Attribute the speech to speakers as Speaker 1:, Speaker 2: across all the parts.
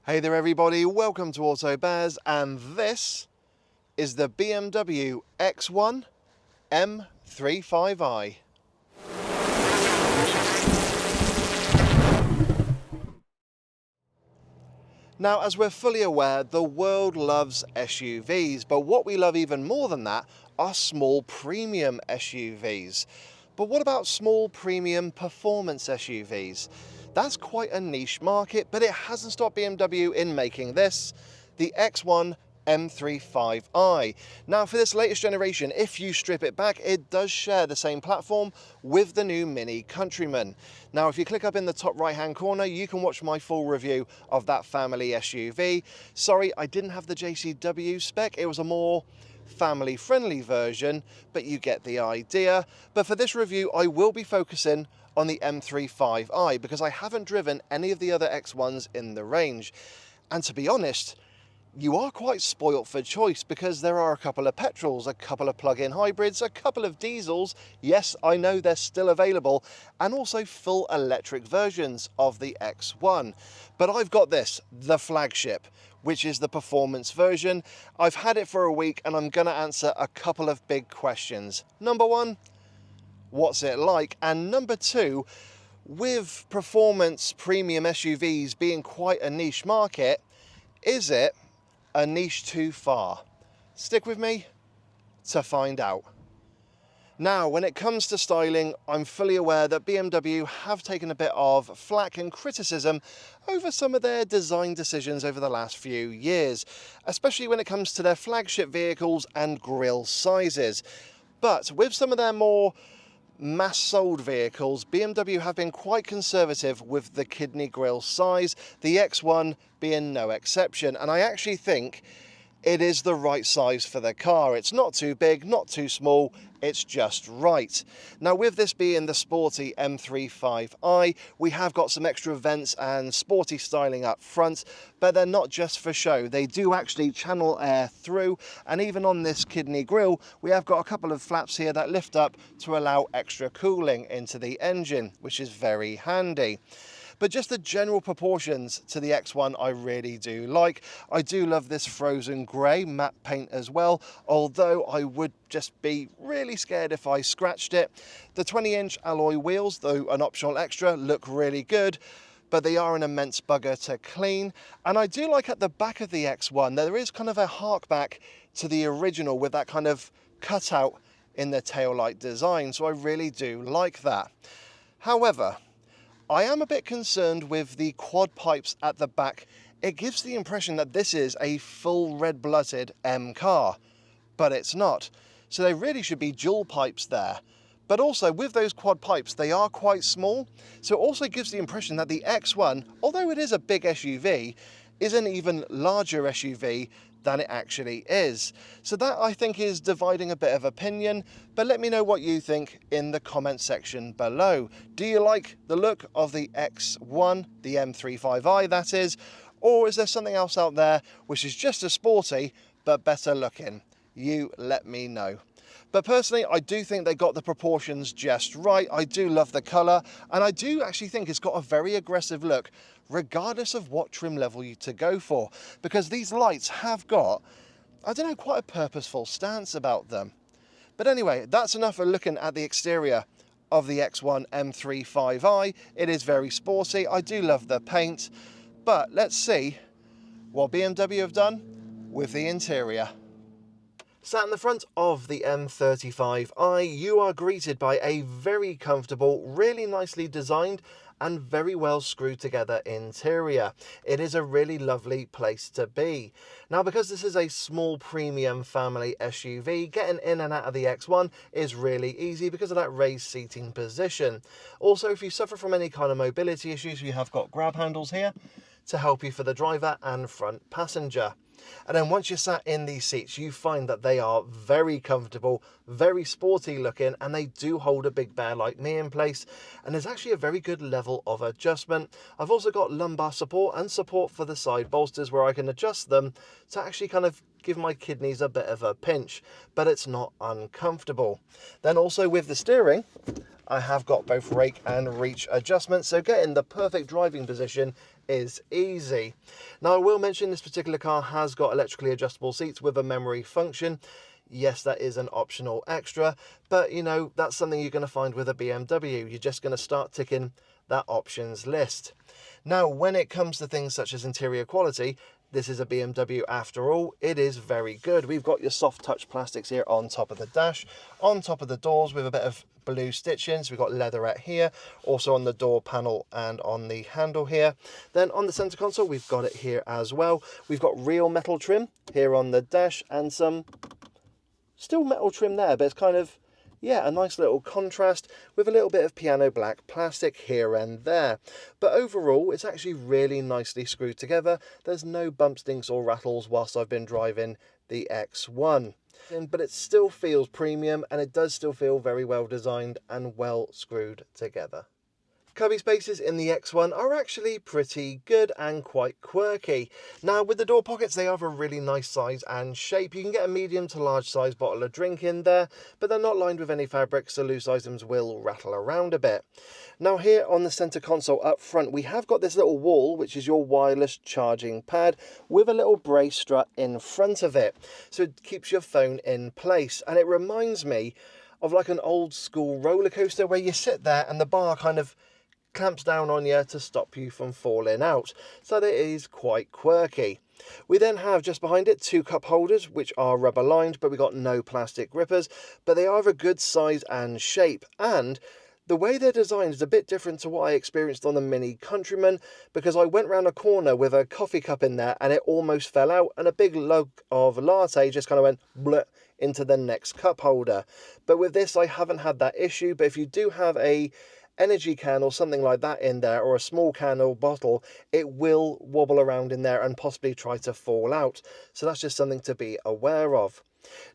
Speaker 1: Hey there everybody, welcome to Auto Bears, and this is the BMW X1 M35i. Now, as we're fully aware, the world loves SUVs, but what we love even more than that are small premium SUVs. But what about small premium performance SUVs? That's quite a niche market, but it hasn't stopped BMW in making this, the X1 M35i. Now, for this latest generation, if you strip it back, it does share the same platform with the new Mini Countryman. Now, if you click up in the top right hand corner, you can watch my full review of that family SUV. Sorry, I didn't have the JCW spec. It was a more family friendly version, but you get the idea. But for this review, I will be focusing on the M35i because I haven't driven any of the other X1s in the range. And to be honest, you are quite spoilt for choice because there are a couple of petrols, a couple of plug-in hybrids, a couple of diesels. Yes, I know they're still available, and also full electric versions of the X1. But I've got this, the flagship, which is the performance version. I've had it for a week and I'm gonna answer a couple of big questions. Number one, what's it like? And number two, with performance premium SUVs being quite a niche market, is it a niche too far? Stick with me to find out. Now, when it comes to styling, I'm fully aware that BMW have taken a bit of flack and criticism over some of their design decisions over the last few years, especially when it comes to their flagship vehicles and grille sizes. But with some of their more mass-sold vehicles, BMW have been quite conservative with the kidney grille size, the X1 being no exception, and I actually think it is the right size for the car. It's not too big, not too small, it's just right. Now, with this being the sporty M35i, we have got some extra vents and sporty styling up front, but they're not just for show. They do actually channel air through, and even on this kidney grille, we have got a couple of flaps here that lift up to allow extra cooling into the engine, which is very handy. But just the general proportions to the X1 I really do like. I do love this frozen grey matte paint as well, although I would just be really scared if I scratched it. The 20-inch alloy wheels, though an optional extra, look really good, but they are an immense bugger to clean. And I do like at the back of the X1, there is kind of a hark back to the original with that kind of cutout in the taillight design, so I really do like that. However, I am a bit concerned with the quad pipes at the back. It gives the impression that this is a full red-blooded M car, but it's not. So they really should be dual pipes there. But also with those quad pipes, they are quite small. So it also gives the impression that the X1, although it is a big SUV, is an even larger SUV than it actually is. So that, I think, is dividing a bit of opinion, but let me know what you think in the comment section below. Do you like the look of the X1, the M35i that is, or is there something else out there which is just as sporty but better looking? You let me know. But personally, I do think they got the proportions just right. I do love the colour, and I do actually think it's got a very aggressive look, regardless of what trim level you to go for, because these lights have got, I don't know, quite a purposeful stance about them. But anyway, that's enough for looking at the exterior of the X1 M35i. It is very sporty. I do love the paint, but let's see what BMW have done with the interior. Sat in the front of the M35i, you are greeted by a very comfortable, really nicely designed and very well screwed together interior. It is a really lovely place to be. Now, because this is a small premium family SUV, getting in and out of the X1 is really easy because of that raised seating position. Also, if you suffer from any kind of mobility issues, you have got grab handles here to help you for the driver and front passenger. And then once you're sat in these seats, you find that they are very comfortable, very sporty looking, and they do hold a big bear like me in place. And there's actually a very good level of adjustment. I've also got lumbar support and support for the side bolsters where I can adjust them to actually kind of give my kidneys a bit of a pinch, but it's not uncomfortable. Then also with the steering, I have got both rake and reach adjustments, so getting the perfect driving position is easy. Now, I will mention this particular car has got electrically adjustable seats with a memory function. Yes, that is an optional extra, but you know, that's something you're going to find with a BMW. You're just going to start ticking that options list. Now, when it comes to things such as interior quality, this is a BMW after all. It is very good. We've got your soft touch plastics here on top of the dash, on top of the doors with a bit of blue stitching. So we've got leatherette here, also on the door panel and on the handle here. Then on the center console, we've got it here as well. We've got real metal trim here on the dash and some still metal trim there, but it's kind of, yeah, a nice little contrast with a little bit of piano black plastic here and there. But overall, it's actually really nicely screwed together. There's no bumps, dinks or rattles whilst I've been driving the X1. But it still feels premium, and it does still feel very well designed and well screwed together. Cubby spaces in the X1 are actually pretty good and quite quirky. Now, with the door pockets, they have a really nice size and shape. You can get a medium to large size bottle of drink in there, but they're not lined with any fabric, so loose items will rattle around a bit. Now, here on the center console up front, we have got this little wall, which is your wireless charging pad with a little brace strut in front of it. So it keeps your phone in place. And it reminds me of like an old school roller coaster where you sit there and the bar kind of clamps down on you to stop you from falling out. So that is quite quirky. We then have just behind it two cup holders, which are rubber lined, but we got no plastic grippers, but they are of a good size and shape. And the way they're designed is a bit different to what I experienced on the Mini Countryman, because I went round a corner with a coffee cup in there and it almost fell out, and a big lug of latte just kind of went bleh into the next cup holder. But with this, I haven't had that issue. But if you do have a energy can or something like that in there, or a small can or bottle, it will wobble around in there and possibly try to fall out. So that's just something to be aware of.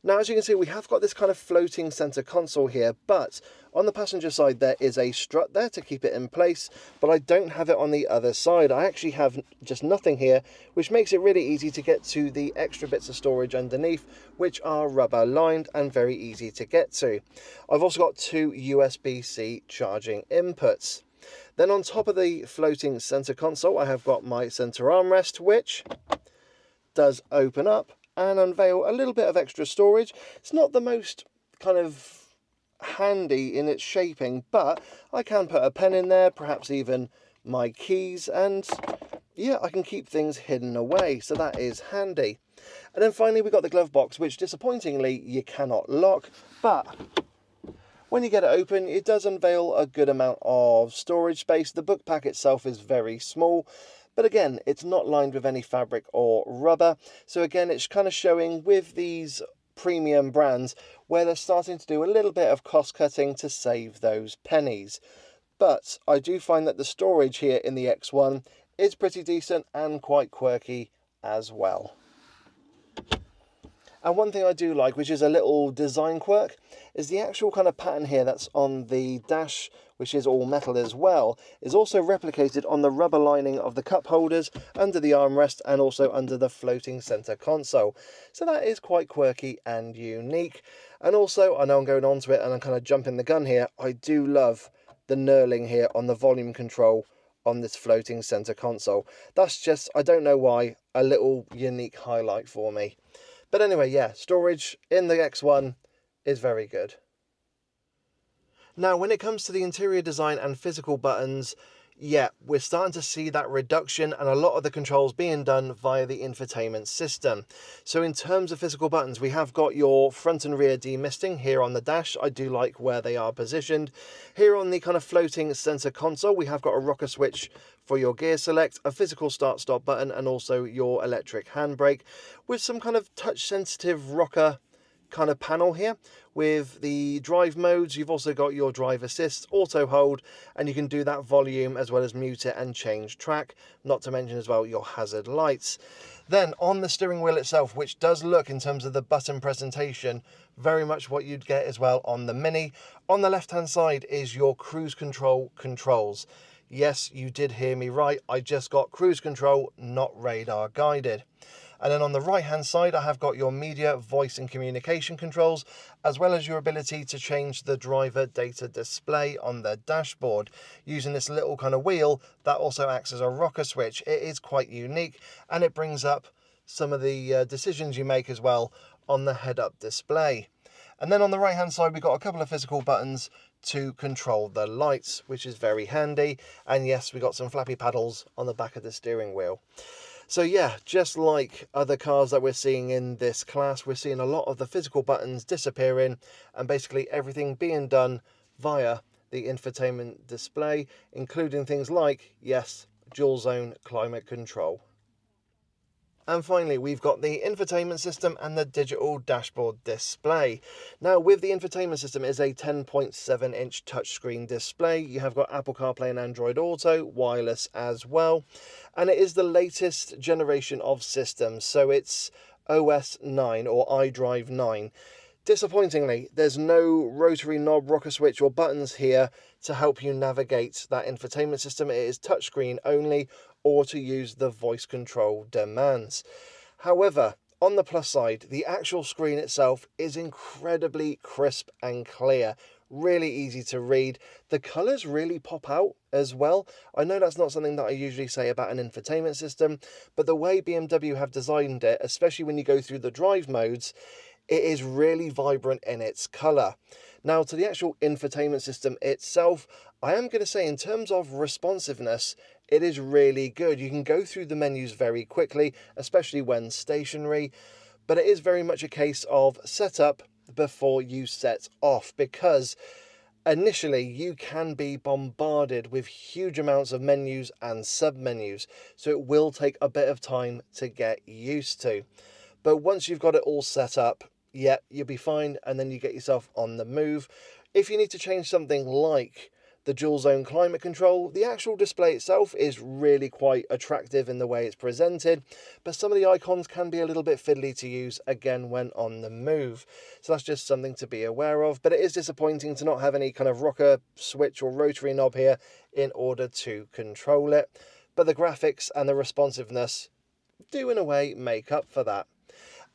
Speaker 1: Now, as you can see, we have got this kind of floating center console here, but on the passenger side there is a strut there to keep it in place, but I don't have it on the other side. I actually have just nothing here, which makes it really easy to get to the extra bits of storage underneath, which are rubber lined and very easy to get to. I've also got two USB-C charging inputs. Then on top of the floating center console, I have got my center armrest, which does open up and unveil a little bit of extra storage. It's not the most kind of handy in its shaping, but I can put a pen in there, perhaps even my keys, and yeah, I can keep things hidden away, so that is handy. And then finally we got the glove box, which disappointingly you cannot lock, but when you get it open, it does unveil a good amount of storage space. The book pack itself is very small, but again, it's not lined with any fabric or rubber. So again, it's kind of showing with these premium brands where they're starting to do a little bit of cost cutting to save those pennies. But I do find that the storage here in the X1 is pretty decent and quite quirky as well. And one thing I do like, which is a little design quirk, is the actual kind of pattern here that's on the dash, which is all metal as well, is also replicated on the rubber lining of the cup holders, under the armrest, and also under the floating center console. So that is quite quirky and unique. And also, I know I'm going on to it and I'm kind of jumping the gun here, I do love the knurling here on the volume control on this floating center console. That's just, I don't know why, a little unique highlight for me. But anyway, yeah, storage in the X1 is very good. Now, when it comes to the interior design and physical buttons, yeah, we're starting to see that reduction and a lot of the controls being done via the infotainment system. So in terms of physical buttons, we have got your front and rear demisting here on the dash. I do like where they are positioned. Here on the kind of floating center console, we have got a rocker switch for your gear select, a physical start-stop button, and also your electric handbrake with some kind of touch-sensitive rocker kind of panel here. With the drive modes, you've also got your drive assist, auto hold, and you can do that volume as well as mute it and change track, not to mention as well your hazard lights. Then on the steering wheel itself, which does look, in terms of the button presentation, very much what you'd get as well on the Mini. On the left hand side is your cruise control controls. Yes, you did hear me right, I just got cruise control, not radar guided. And then on the right hand side, I have got your media, voice and communication controls, as well as your ability to change the driver data display on the dashboard using this little kind of wheel that also acts as a rocker switch. It is quite unique, and it brings up some of the decisions you make as well on the head-up display. And then on the right hand side, we've got a couple of physical buttons to control the lights, which is very handy. And yes, we got some flappy paddles on the back of the steering wheel. So yeah, just like other cars that we're seeing in this class, we're seeing a lot of the physical buttons disappearing and basically everything being done via the infotainment display, including things like, yes, dual zone climate control. And finally, we've got the infotainment system and the digital dashboard display. Now, with the infotainment system, it is a 10.7-inch touchscreen display. You have got Apple CarPlay and Android Auto, wireless as well. And it is the latest generation of systems, so it's OS 9 or iDrive 9. Disappointingly, there's no rotary knob, rocker switch or buttons here to help you navigate that infotainment system. It is touchscreen only, or to use the voice control demands. However, on the plus side, the actual screen itself is incredibly crisp and clear, really easy to read. The colours really pop out as well. I know that's not something that I usually say about an infotainment system, but the way BMW have designed it, especially when you go through the drive modes, it is really vibrant in its colour. Now, to the actual infotainment system itself, I am going to say in terms of responsiveness, it is really good. You can go through the menus very quickly, especially when stationary, but it is very much a case of set up before you set off, because initially you can be bombarded with huge amounts of menus and sub-menus, so it will take a bit of time to get used to. But once you've got it all set up, yeah, you'll be fine, and then you get yourself on the move. If you need to change something like the dual zone climate control, the actual display itself is really quite attractive in the way it's presented, but some of the icons can be a little bit fiddly to use again when on the move. So that's just something to be aware of, but it is disappointing to not have any kind of rocker switch or rotary knob here in order to control it. But the graphics and the responsiveness do in a way make up for that.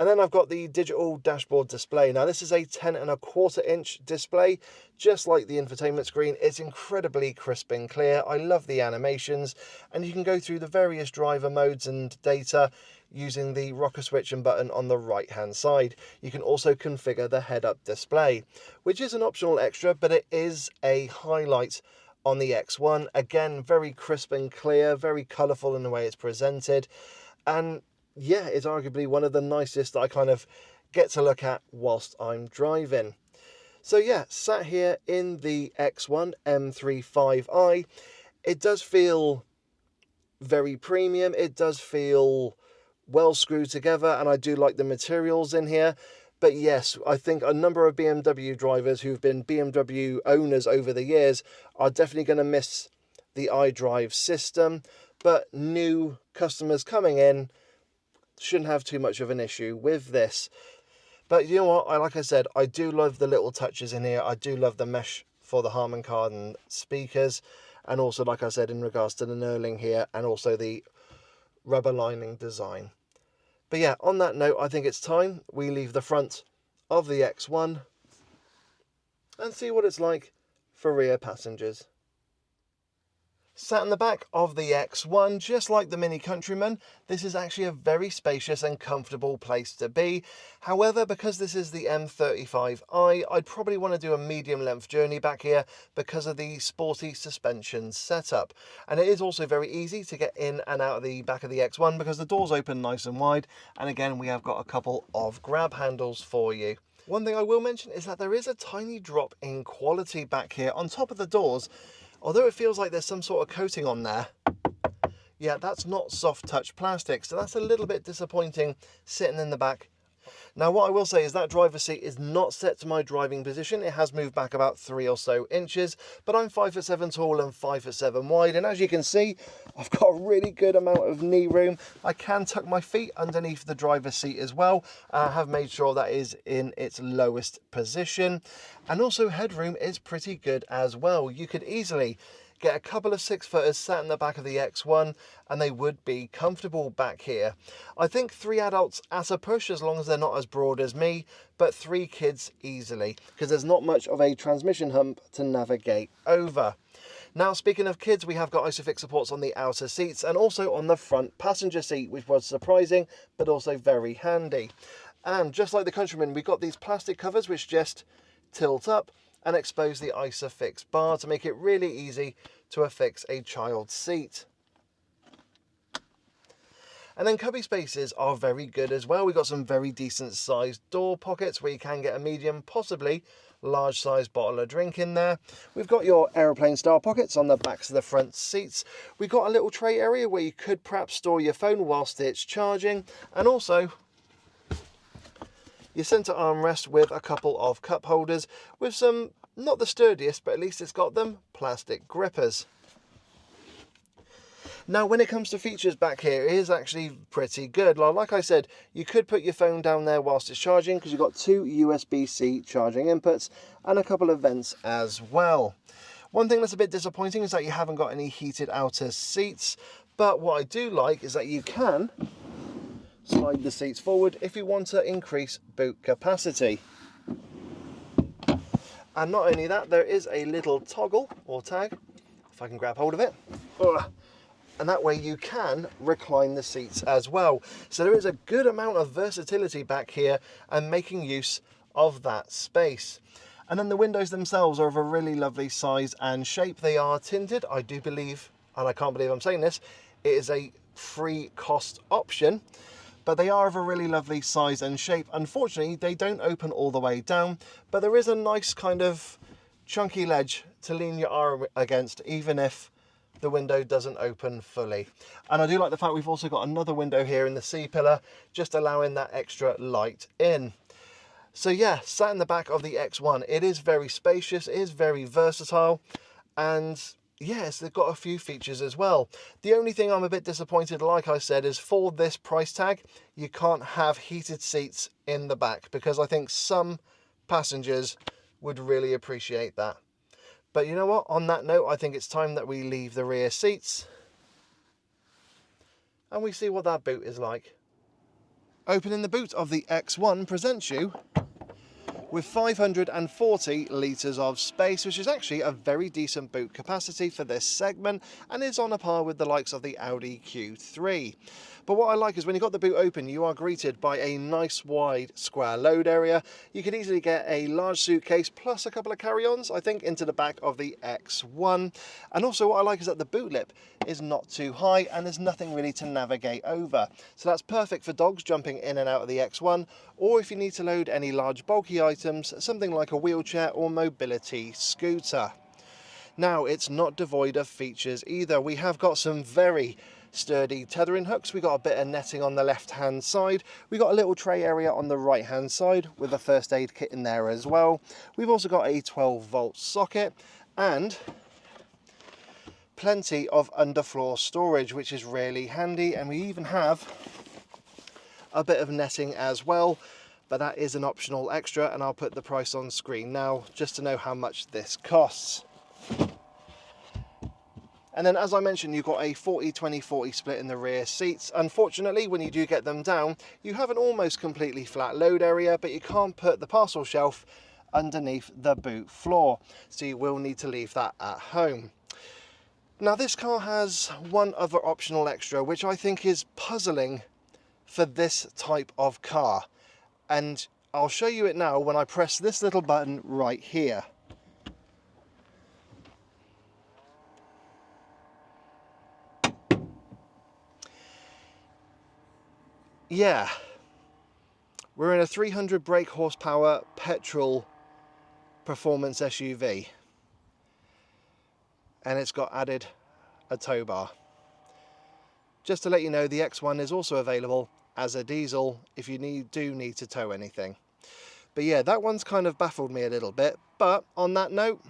Speaker 1: And then I've got the digital dashboard display. Now this is a 10.25-inch display, just like the infotainment screen. It's incredibly crisp and clear. I love the animations, and you can go through the various driver modes and data using the rocker switch and button on the right hand side. You can also configure the head-up display, which is an optional extra, but it is a highlight on the X1. Again, very crisp and clear, very colourful in the way it's presented, and yeah, it's arguably one of the nicest that I kind of get to look at whilst I'm driving. So yeah, sat here in the X1 M35i, it does feel very premium. It does feel well screwed together, and I do like the materials in here. But yes, I think a number of BMW drivers who've been BMW owners over the years are definitely going to miss the iDrive system, but new customers coming in shouldn't have too much of an issue with this. But you know what, like I said, I do love the little touches in here. I do love the mesh for the Harman Kardon speakers, and also, like I said, in regards to the knurling here, and also the rubber lining design. But yeah, on that note, I think it's time we leave the front of the X1 and see what it's like for rear passengers. Sat in the back of the X1, just like the Mini Countryman, this is actually a very spacious and comfortable place to be. However, because this is the M35i, I'd probably want to do a medium length journey back here because of the sporty suspension setup. And it is also very easy to get in and out of the back of the X1 because the doors open nice and wide. And again, we have got a couple of grab handles for you. One thing I will mention is that there is a tiny drop in quality back here on top of the doors. Although it feels like there's some sort of coating on there, yeah, that's not soft touch plastic, so that's a little bit disappointing sitting in the back. Now, what I will say is that driver's seat is not set to my driving position. It has moved back about 3 or so inches, but I'm 5'7" tall and 5'7" wide, and as you can see, I've got a really good amount of knee room. I can tuck my feet underneath the driver's seat as well. I have made sure that is in its lowest position, and also headroom is pretty good as well. You could easily Get a couple of 6-footers sat in the back of the X1 and they would be comfortable back here. I think 3 adults at a push, as long as they're not as broad as me, but 3 kids easily, because there's not much of a transmission hump to navigate over. Now, speaking of kids, we have got ISOFIX supports on the outer seats and also on the front passenger seat, which was surprising, but also very handy. And just like the Countryman, we've got these plastic covers which just tilt up and expose the ISOFIX bar to make it really easy to affix a child's seat. And then cubby spaces are very good as well. We've got some very decent sized door pockets where you can get a medium, possibly large size bottle of drink in there. We've got your aeroplane style pockets on the backs of the front seats. We've got a little tray area where you could perhaps store your phone whilst it's charging, and also your centre armrest with a couple of cup holders with some, not the sturdiest, but at least it's got them, plastic grippers. Now, when it comes to features back here, it is actually pretty good. Like I said, you could put your phone down there whilst it's charging, because you've got 2 USB-C charging inputs and a couple of vents as well. One thing that's a bit disappointing is that you haven't got any heated outer seats, but what I do like is that you can slide the seats forward if you want to increase boot capacity. And not only that, there is a little toggle or tag, if I can grab hold of it. And that way you can recline the seats as well. So there is a good amount of versatility back here and making use of that space. And then the windows themselves are of a really lovely size and shape. They are tinted, I do believe, and I can't believe I'm saying this, it is a free cost option, but they are of a really lovely size and shape. Unfortunately, they don't open all the way down, but there is a nice kind of chunky ledge to lean your arm against, even if the window doesn't open fully. And I do like the fact we've also got another window here in the C-pillar, just allowing that extra light in. So yeah, sat in the back of the X1, it is very spacious, it is very versatile, and yes, they've got a few features as well. The only thing I'm a bit disappointed, like I said, is for this price tag, you can't have heated seats in the back, because I think some passengers would really appreciate that. But you know what, on that note, I think it's time that we leave the rear seats and we see what that boot is like. Opening the boot of the X1 presents you with 540 litres of space, which is actually a very decent boot capacity for this segment and is on a par with the likes of the Audi Q3. But what I like is when you've got the boot open, you are greeted by a nice wide square load area. You can easily get a large suitcase plus a couple of carry-ons, I think, into the back of the X1. And also what I like is that the boot lip is not too high and there's nothing really to navigate over. So that's perfect for dogs jumping in and out of the X1, or if you need to load any large bulky items, something like a wheelchair or mobility scooter. Now, it's not devoid of features either. We have got some very sturdy tethering hooks. We got a bit of netting on the left hand side. We got a little tray area on the right hand side with a first aid kit in there as well. We've also got a 12-volt socket and plenty of underfloor storage, which is really handy. And we even have a bit of netting as well, but that is an optional extra, and I'll put the price on screen now just to know how much this costs. And then, as I mentioned, you've got a 40-20-40 split in the rear seats. Unfortunately, when you do get them down, you have an almost completely flat load area, but you can't put the parcel shelf underneath the boot floor, so you will need to leave that at home. Now, this car has one other optional extra, which I think is puzzling for this type of car. And I'll show you it now when I press this little button right here. Yeah, we're in a 300 brake horsepower petrol performance SUV, and it's got added a tow bar. Just to let you know, the X1 is also available as a diesel if you do need to tow anything. But yeah, that one's kind of baffled me a little bit. But on that note,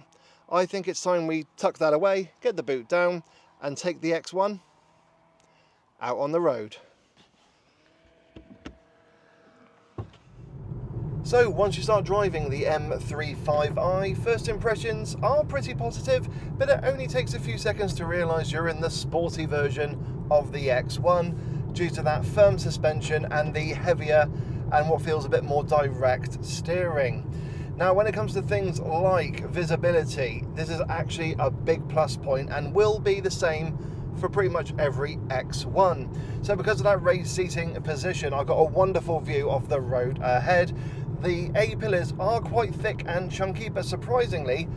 Speaker 1: I think it's time we tuck that away, get the boot down, and take the X1 out on the road. So once you start driving the M35i, first impressions are pretty positive, but it only takes a few seconds to realise you're in the sporty version of the X1 due to that firm suspension and the heavier and what feels a bit more direct steering. Now when it comes to things like visibility, this is actually a big plus point and will be the same for pretty much every X1. So because of that raised seating position, I've got a wonderful view of the road ahead. The A-pillars are quite thick and chunky, but surprisingly,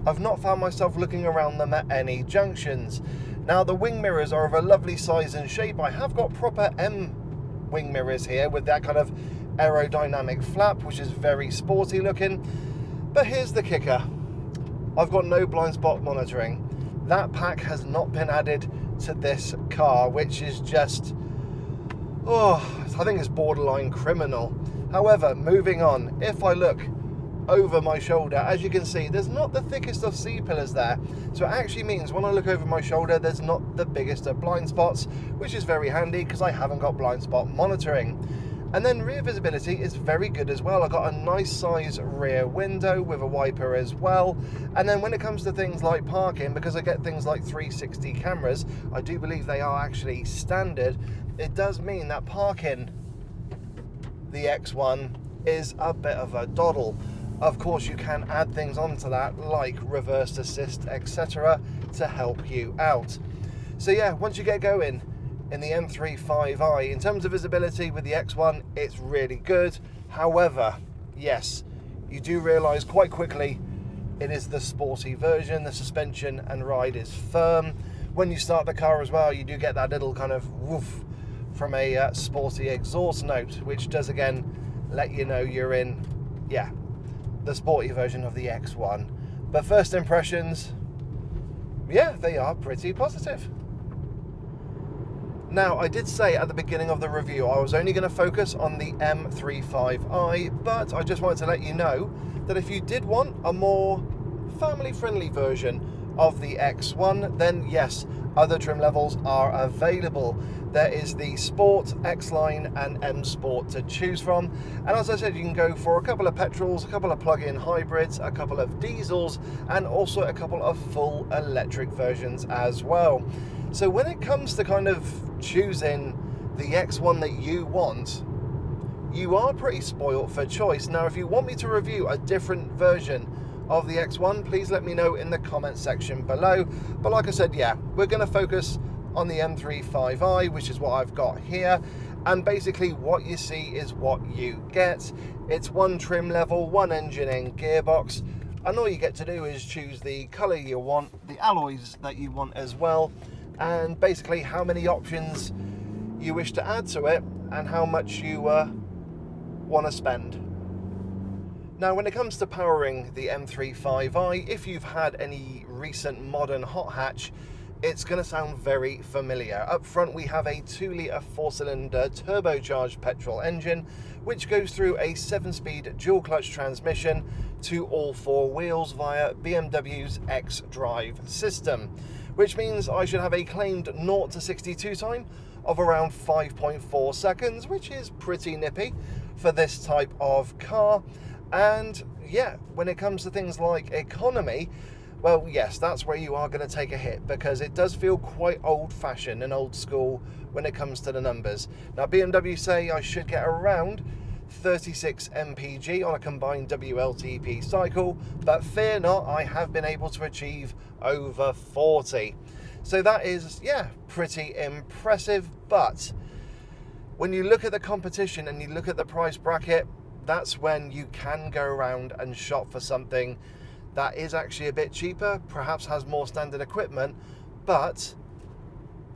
Speaker 1: I've not found myself looking around them at any junctions. Now the wing mirrors are of a lovely size and shape. I have got proper M wing mirrors here with that kind of aerodynamic flap, which is very sporty looking. But here's the kicker. I've got no blind spot monitoring. That pack has not been added to this car, which is just, I think it's borderline criminal. However, moving on, if I look over my shoulder, as you can see, there's not the thickest of C-pillars there. So it actually means when I look over my shoulder, there's not the biggest of blind spots, which is very handy because I haven't got blind spot monitoring. And then rear visibility is very good as well. I've got a nice size rear window with a wiper as well. And then when it comes to things like parking, because I get things like 360 cameras, I do believe they are actually standard. It does mean that parking the X1 is a bit of a doddle. Of course, you can add things onto that like reverse assist, etc. to help you out. So yeah, once you get going in the M35i, in terms of visibility with the X1, it's really good. However, yes, you do realise quite quickly it is the sporty version. The suspension and ride is firm. When you start the car as well, you do get that little kind of woof from a sporty exhaust note, which does again let you know you're in, the sporty version of the X1. But first impressions, they are pretty positive. Now, I did say at the beginning of the review I was only going to focus on the M35i, but I just wanted to let you know that if you did want a more family-friendly version of the X1, then yes, other trim levels are available. There is the Sport, X-Line and M Sport to choose from. And as I said, you can go for a couple of petrols, a couple of plug-in hybrids, a couple of diesels, and also a couple of full electric versions as well. So when it comes to kind of choosing the X1 that you want, you are pretty spoilt for choice. Now, if you want me to review a different version of the X1, please let me know in the comment section below. But like I said, we're going to focus on the M35i, which is what I've got here. And basically what you see is what you get. It's one trim level, one engine and gearbox. And all you get to do is choose the color you want, the alloys that you want as well, and basically how many options you wish to add to it and how much you want to spend. Now, when it comes to powering the M35i, if you've had any recent modern hot hatch, it's going to sound very familiar. Up front we have a 2-litre 4-cylinder turbocharged petrol engine, which goes through a 7-speed dual clutch transmission to all 4 wheels via BMW's xDrive system, which means I should have a claimed 0 to 62 time of around 5.4 seconds, which is pretty nippy for this type of car. And when it comes to things like economy, well, yes, that's where you are going to take a hit, because it does feel quite old-fashioned and old school when it comes to the numbers. Now, BMW say I should get around 36 mpg on a combined WLTP cycle, but fear not, I have been able to achieve over 40. So that is, pretty impressive. But when you look at the competition and you look at the price bracket, that's when you can go around and shop for something that is actually a bit cheaper, perhaps has more standard equipment, but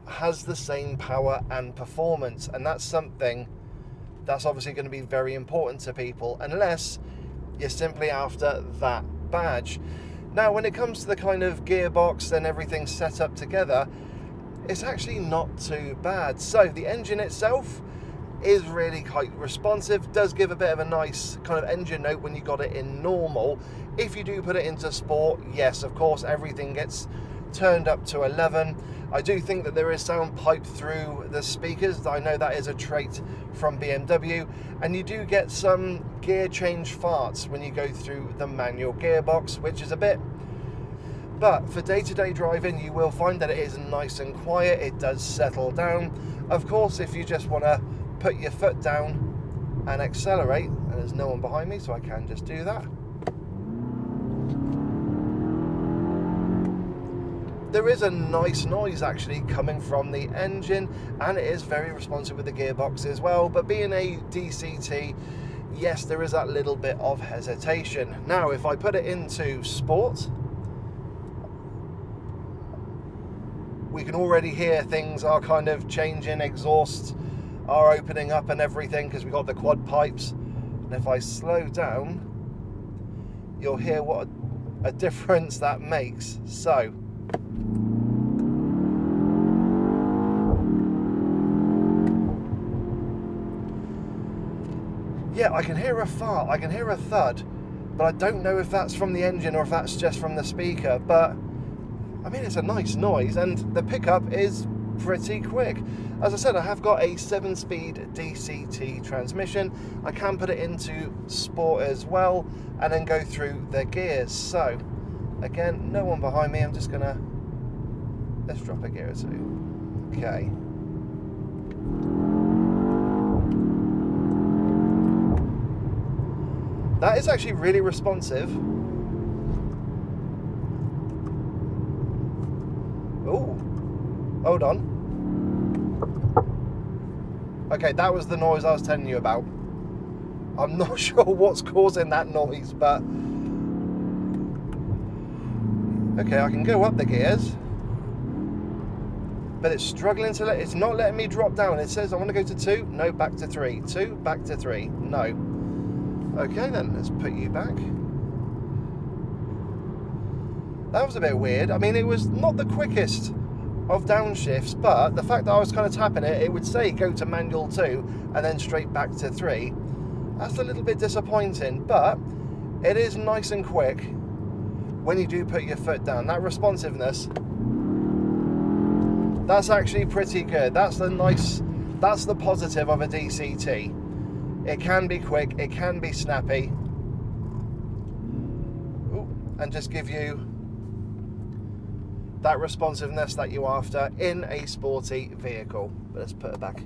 Speaker 1: has the same power and performance. And that's something that's obviously going to be very important to people, unless you're simply after that badge. Now, when it comes to the kind of gearbox and everything set up together, it's actually not too bad. So the engine itself is really quite responsive, does give a bit of a nice kind of engine note when you got it in normal. If you do put it into sport, yes, of course, everything gets turned up to 11. I do think that there is sound piped through the speakers. I know that is a trait from BMW, and you do get some gear change farts when you go through the manual gearbox, which is a bit. But for day-to-day driving, you will find that it is nice and quiet. It does settle down. Of course, if you just want to put your foot down and accelerate, and there's no one behind me, so I can just do that. There is a nice noise actually coming from the engine, and it is very responsive with the gearbox as well. But being a DCT, yes, there is that little bit of hesitation. Now, if I put it into sport, we can already hear things are kind of changing, exhausts are opening up and everything, because we've got the quad pipes. And if I slow down, you'll hear what a difference that makes. So, yeah, I can hear a fart, I can hear a thud, but I don't know if that's from the engine or if that's just from the speaker. But I mean, it's a nice noise, and the pickup is pretty quick. As I said, I have got a 7-speed DCT transmission. I can put it into sport as well, and then go through the gears. So, again, no one behind me. I'm just gonna, let's drop a gear or two. Okay. That is actually really responsive. Oh, hold on. Okay, that was the noise I was telling you about. I'm not sure what's causing that noise, but okay, I can go up the gears, but it's struggling to it's not letting me drop down. It says I want to go to 2, no, back to 3, 2, back to 3, no. Okay then, let's put you back. That was a bit weird. I mean, it was not the quickest of downshifts, but the fact that I was kind of tapping it, it would say go to manual 2 and then straight back to 3. That's a little bit disappointing, but it is nice and quick when you do put your foot down. That responsiveness, that's actually pretty good. That's the positive of a DCT. It can be quick, it can be snappy. Ooh, and just give you that responsiveness that you're after in a sporty vehicle. But let's put it back.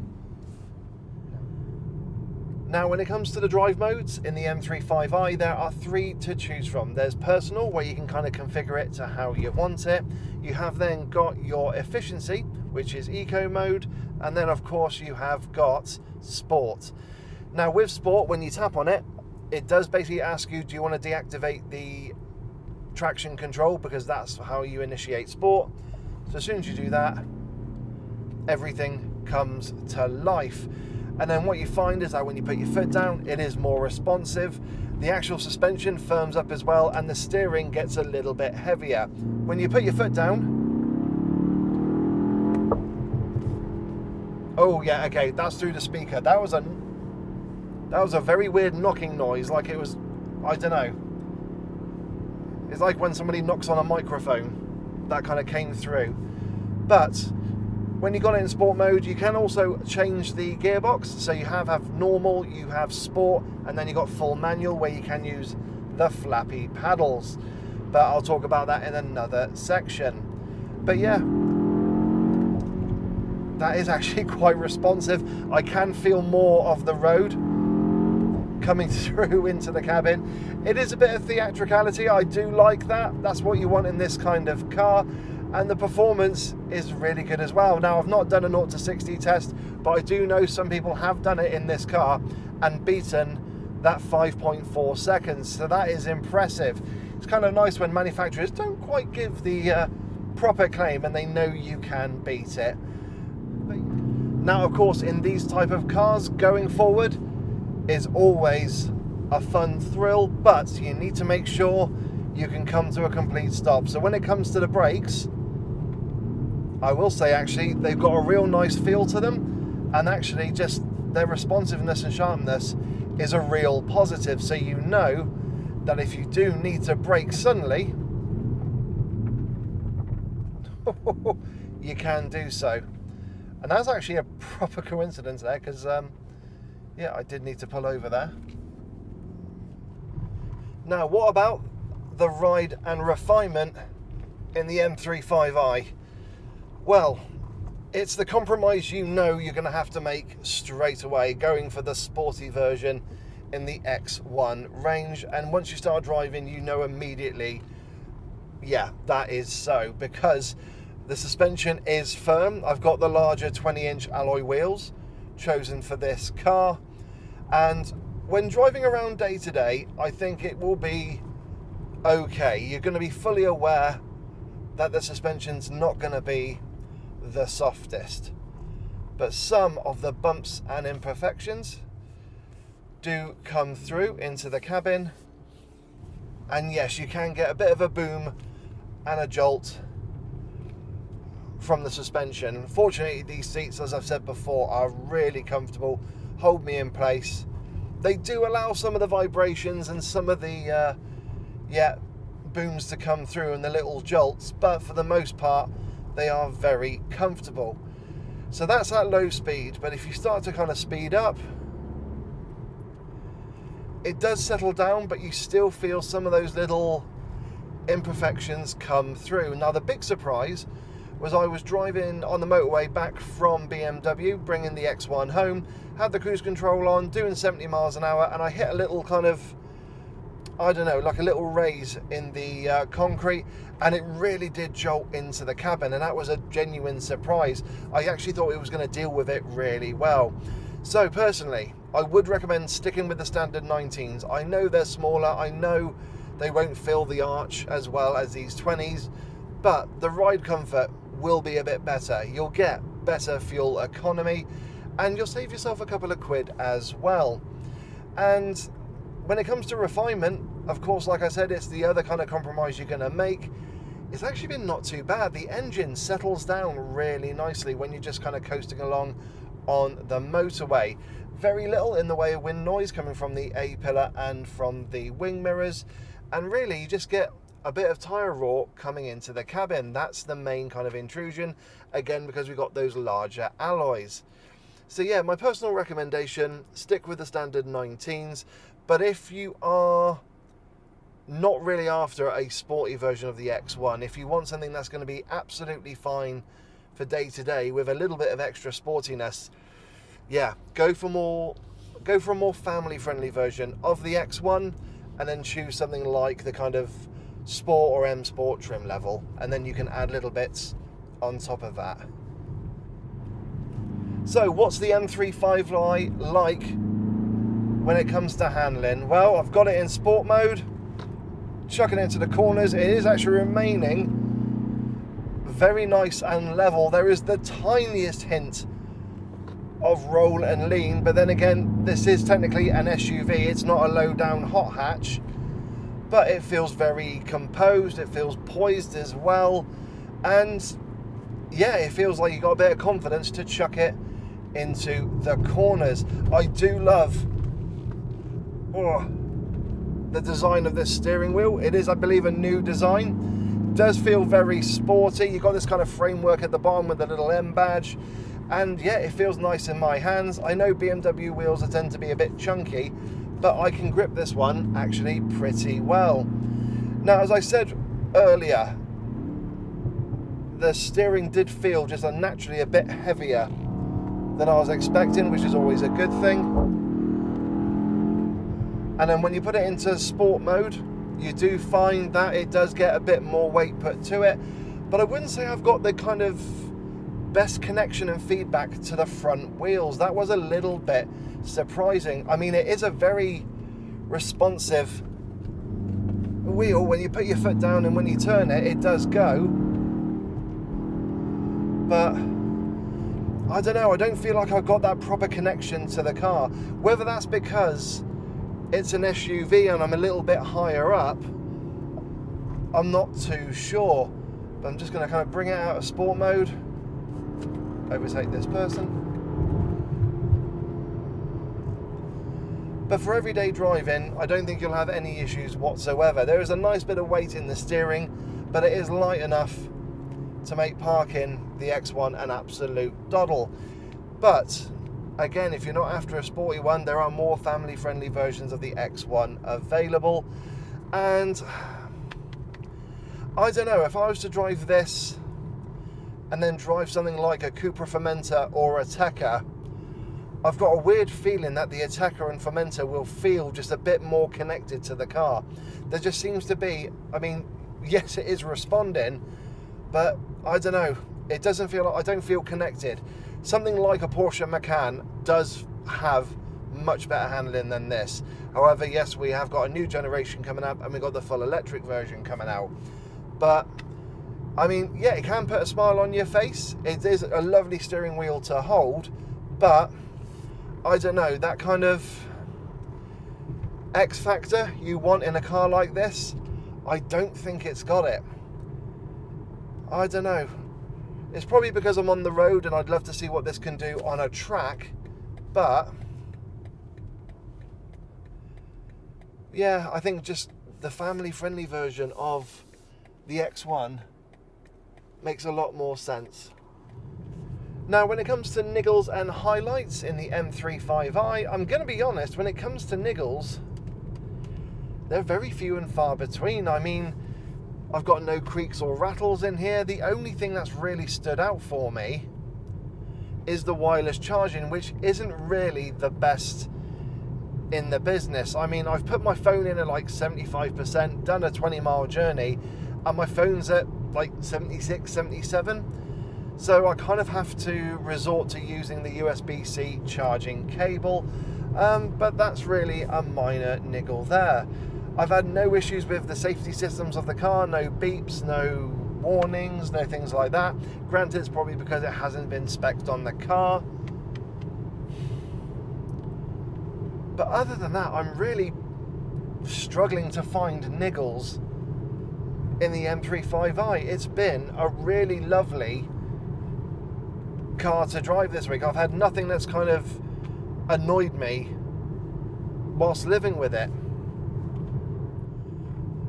Speaker 1: Now, when it comes to the drive modes in the M35i, there are 3 to choose from. There's personal, where you can kind of configure it to how you want it. You have then got your efficiency, which is eco mode, and then of course you have got sport. Now with sport, when you tap on it, it does basically ask you, do you want to deactivate the traction control, because that's how you initiate sport. So as soon as you do that, everything comes to life. And then what you find is that when you put your foot down, it is more responsive. The actual suspension firms up as well, and the steering gets a little bit heavier. When you put your foot down, oh yeah, okay, that's through the speaker. That was a very weird knocking noise, like it was, I don't know. It's like when somebody knocks on a microphone. That kind of came through. But when you got it in sport mode, you can also change the gearbox. So you have normal, you have sport, and then you got full manual, where you can use the flappy paddles. But I'll talk about that in another section. But yeah, that is actually quite responsive. I can feel more of the road coming through into the cabin. It is a bit of theatricality. I do like that. That's what you want in this kind of car. And the performance is really good as well. Now, I've not done a 0 to 60 test, but I do know some people have done it in this car and beaten that 5.4 seconds. So that is impressive. It's kind of nice when manufacturers don't quite give the proper claim and they know you can beat it. Now, of course, in these type of cars, going forward is always a fun thrill, but you need to make sure you can come to a complete stop. So when it comes to the brakes, I will say actually they've got a real nice feel to them, and actually just their responsiveness and sharpness is a real positive. So you know that if you do need to brake suddenly, you can do so. And that's actually a proper coincidence there, because yeah, I did need to pull over there. Now, what about the ride and refinement in the M35i? Well, it's the compromise you know you're going to have to make straight away, going for the sporty version in the X1 range. And once you start driving, you know immediately, yeah, that is so, because the suspension is firm. I've got the larger 20-inch alloy wheels chosen for this car, and when driving around day to day, I think it will be okay. You're going to be fully aware that the suspension's not going to be the softest, but some of the bumps and imperfections do come through into the cabin, and yes, you can get a bit of a boom and a jolt from the suspension. Fortunately, these seats, as I've said before, are really comfortable, hold me in place. They do allow some of the vibrations and some of the booms to come through and the little jolts, but for the most part they are very comfortable. So that's at low speed, but if you start to kind of speed up, it does settle down, but you still feel some of those little imperfections come through. Now, the big surprise was I was driving on the motorway back from BMW, bringing the X1 home, had the cruise control on, doing 70 miles an hour, and I hit a little kind of, I don't know, like a little raise in the concrete, and it really did jolt into the cabin, and that was a genuine surprise. I actually thought it was going to deal with it really well. So personally, I would recommend sticking with the standard 19s. I know they're smaller, I know they won't fill the arch as well as these 20s, but the ride comfort will be a bit better. You'll get better fuel economy, and you'll save yourself a couple of quid as well. And when it comes to refinement, of course, like I said, it's the other kind of compromise you're going to make. It's actually been not too bad. The engine settles down really nicely when you're just kind of coasting along on the motorway. Very little in the way of wind noise coming from the A-pillar and from the wing mirrors, and really you just get a bit of tyre roar coming into the cabin. That's the main kind of intrusion, again, because we've got those larger alloys. So yeah, my personal recommendation, stick with the standard 19s, but if you are not really after a sporty version of the X1, if you want something that's going to be absolutely fine for day to day with a little bit of extra sportiness, yeah, go for a more family friendly version of the X1, and then choose something like the kind of Sport or M Sport trim level, and then you can add little bits on top of that. So what's the M35i like when it comes to handling? Well, I've got it in sport mode, chucking it into the corners. It is actually remaining very nice and level. There is the tiniest hint of roll and lean, but then again, this is technically an SUV. It's not a low down hot hatch, but it feels very composed. It feels poised as well, and yeah, it feels like you got a bit of confidence to chuck it into the corners. I do love the design of this steering wheel. It is, I believe, a new design. It does feel very sporty. You've got this kind of framework at the bottom with the little M badge, and yeah, it feels nice in my hands. I know BMW wheels tend to be a bit chunky, but I can grip this one actually pretty well. Now, as I said earlier, the steering did feel just naturally a bit heavier than I was expecting, which is always a good thing. And then when you put it into sport mode, you do find that it does get a bit more weight put to it, but I wouldn't say I've got the kind of best connection and feedback to the front wheels. That was a little bit surprising. I mean, it is a very responsive wheel. When you put your foot down and when you turn it, it does go. But I don't know, I don't feel like I've got that proper connection to the car. Whether that's because it's an SUV and I'm a little bit higher up, I'm not too sure. But I'm just going to kind of bring it out of sport mode, overtake this person. But for everyday driving, I don't think you'll have any issues whatsoever. There is a nice bit of weight in the steering, but it is light enough to make parking the X1 an absolute doddle. But again, if you're not after a sporty one, there are more family-friendly versions of the X1 available. And I don't know, if I was to drive this and then drive something like a Cupra Formentor or a Ateca, I've got a weird feeling that the Ateca and Formentor will feel just a bit more connected to the car. There just seems to be, I mean, yes, it is responding, but I don't know, it doesn't feel like, I don't feel connected. Something like a Porsche Macan does have much better handling than this. However, yes, we have got a new generation coming up and we've got the full electric version coming out. But I mean, yeah, it can put a smile on your face. It is a lovely steering wheel to hold, but I don't know, that kind of X factor you want in a car like this, I don't think it's got it. I don't know. It's probably because I'm on the road and I'd love to see what this can do on a track, but yeah, I think just the family-friendly version of the X1 makes a lot more sense. Now, when it comes to niggles and highlights in the M35i, I'm going to be honest, when it comes to niggles, they're very few and far between. I mean, I've got no creaks or rattles in here. The only thing that's really stood out for me is the wireless charging, which isn't really the best in the business. I mean, I've put my phone in at like 75%, done a 20-mile journey, and my phone's at like 76, 77. So I kind of have to resort to using the USB-C charging cable, but that's really a minor niggle there. I've had no issues with the safety systems of the car, no beeps, no warnings, no things like that. Granted, it's probably because it hasn't been spec'd on the car. But other than that, I'm really struggling to find niggles in the M35i. It's been a really lovely car to drive this week. I've had nothing that's kind of annoyed me whilst living with it.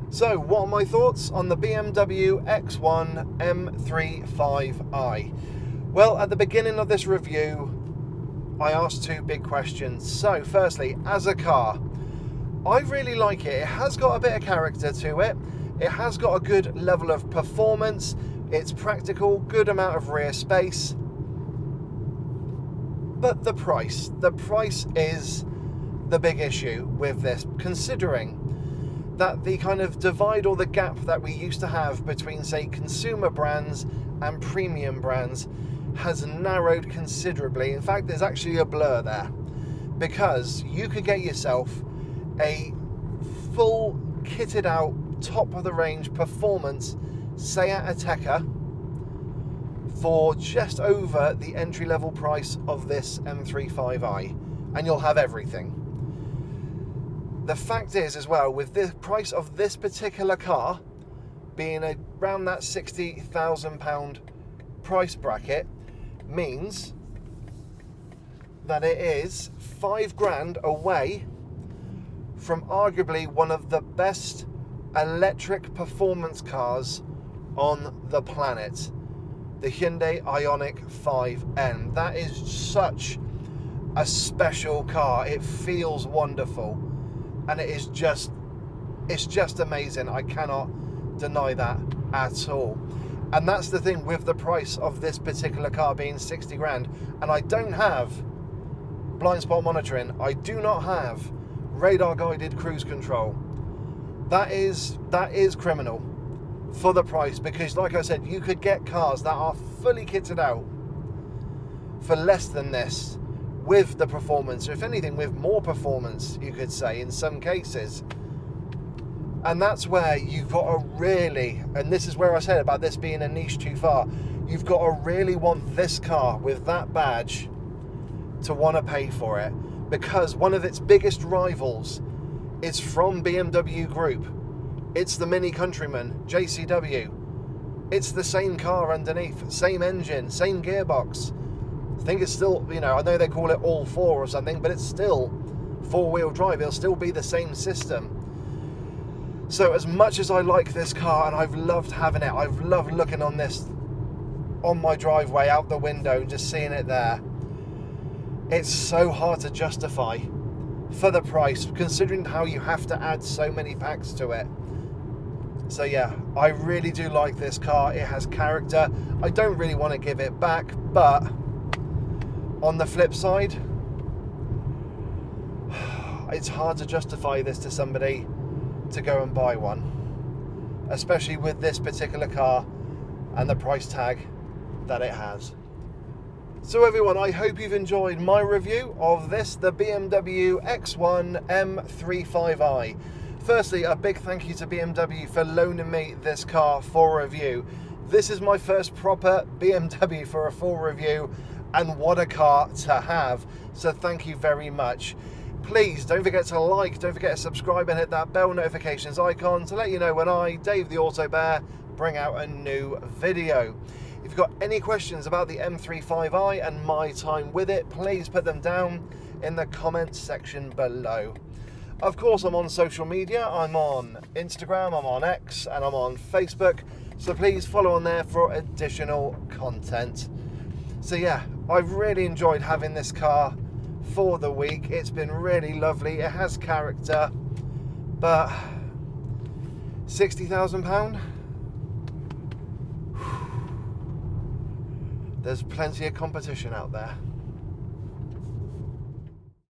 Speaker 1: So, what are my thoughts on the BMW X1 M35i? Well, at the beginning of this review, I asked two big questions. So, firstly, as a car, I really like it. It has got a bit of character to it. It has got a good level of performance. It's practical, good amount of rear space. But the price is the big issue with this, considering that the kind of divide or the gap that we used to have between, say, consumer brands and premium brands has narrowed considerably. In fact, there's actually a blur there, because you could get yourself a full kitted out, top of the range performance Seat Ateca for just over the entry level price of this M35i, and you'll have everything. The fact is as well, with the price of this particular car being around that £60,000 price bracket, means that it is £5,000 away from arguably one of the best electric performance cars on the planet, the Hyundai Ioniq 5N. That is such a special car. It feels wonderful, and it's just amazing. I cannot deny that at all. And that's the thing with the price of this particular car being 60 grand, and I don't have blind spot monitoring, I do not have radar guided cruise control. That is criminal for the price, because like I said, you could get cars that are fully kitted out for less than this, with the performance, or if anything with more performance, you could say in some cases. And that's where you've got to really, and this is where I said about this being a niche too far, you've got to really want this car with that badge to want to pay for it, because one of its biggest rivals is from BMW Group. It's the Mini Countryman JCW. It's the same car underneath, same engine, same gearbox. I think it's still, I know they call it all four or something, but it's still four-wheel drive. It'll still be the same system. So as much as I like this car, and I've loved having it, I've loved looking on this on my driveway out the window and just seeing it there. It's so hard to justify for the price, considering how you have to add so many packs to it. So yeah, I really do like this car. It has character. I don't really want to give it back, but on the flip side, it's hard to justify this to somebody to go and buy one, especially with this particular car and the price tag that it has. So everyone, I hope you've enjoyed my review of this, the BMW X1 M35i. Firstly, a big thank you to BMW for loaning me this car for review. This is my first proper BMW for a full review, and what a car to have. So thank you very much. Please don't forget to like, don't forget to subscribe and hit that bell notifications icon to let you know when I, Dave the Auto Bear, bring out a new video. If you've got any questions about the M35i and my time with it, please put them down in the comments section below. Of course, I'm on social media. I'm on Instagram, I'm on X, and I'm on Facebook. So please follow on there for additional content. So yeah, I've really enjoyed having this car for the week. It's been really lovely. It has character, but £60,000? There's plenty of competition out there.